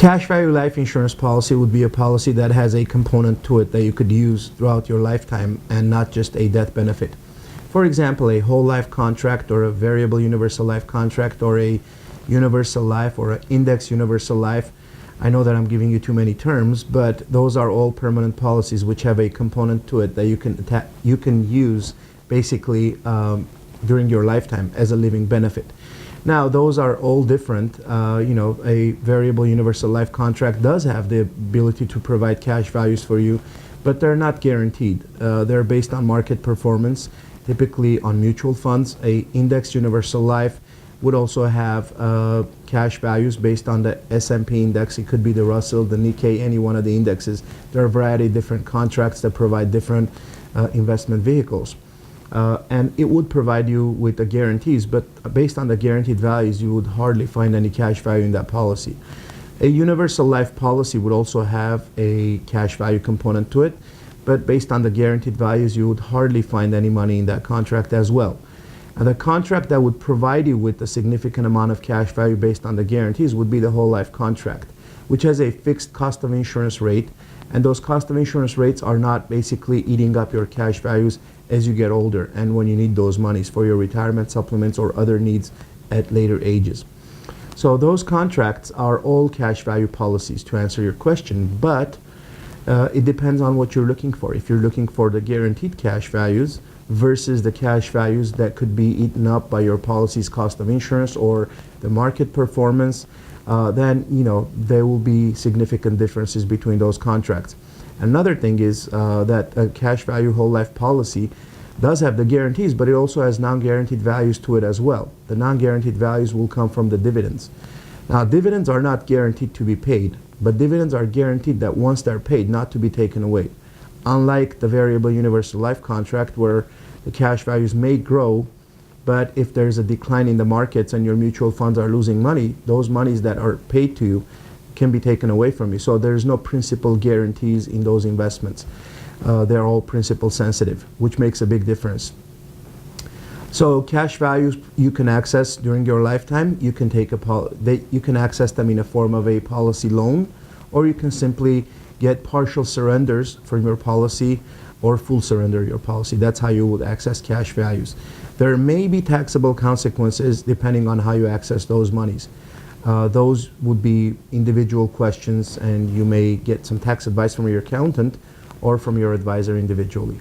Cash value life insurance policy would be a policy that has a component to it that you could use throughout your lifetime and not just a death benefit. For example, a whole life contract or a variable universal life contract or a universal life or an index universal life. I know that I'm giving you too many terms, but those are all permanent policies which have a component to it that you can use basically during your lifetime as a living benefit. Now, those are all different. A variable universal life contract does have the ability to provide cash values for you, but they're not guaranteed. They're based on market performance, typically on mutual funds. A index universal life would also have cash values based on the S&P index. It could be the Russell, the Nikkei, any one of the indexes. There are a variety of different contracts that provide different investment vehicles. And it would provide you with the guarantees, but based on the guaranteed values, you would hardly find any cash value in that policy. A universal life policy would also have a cash value component to it, but based on the guaranteed values, you would hardly find any money in that contract as well. And the contract that would provide you with a significant amount of cash value based on the guarantees would be the whole life contract, which has a fixed cost of insurance rate, and those cost of insurance rates are not basically eating up your cash values as you get older and when you need those monies for your retirement supplements or other needs at later ages. So those contracts are all cash value policies, to answer your question, but it depends on what you're looking for. If you're looking for the guaranteed cash values versus the cash values that could be eaten up by your policy's cost of insurance or the market performance, then there will be significant differences between those contracts. Another thing is that a cash value whole life policy does have the guarantees, but it also has non-guaranteed values to it as well. The non-guaranteed values will come from the dividends. Now, dividends are not guaranteed to be paid, but dividends are guaranteed that once they're paid, not to be taken away. Unlike the variable universal life contract where the cash values may grow, but if there's a decline in the markets and your mutual funds are losing money, those monies that are paid to you can be taken away from you. So there's no principal guarantees in those investments. They're all principal sensitive, which makes a big difference. So cash values you can access during your lifetime. You can you can access them in a form of a policy loan, or you can simply get partial surrenders from your policy or full surrender your policy. That's how you would access cash values. There may be taxable consequences depending on how you access those monies. Those would be individual questions, and you may get some tax advice from your accountant or from your advisor individually.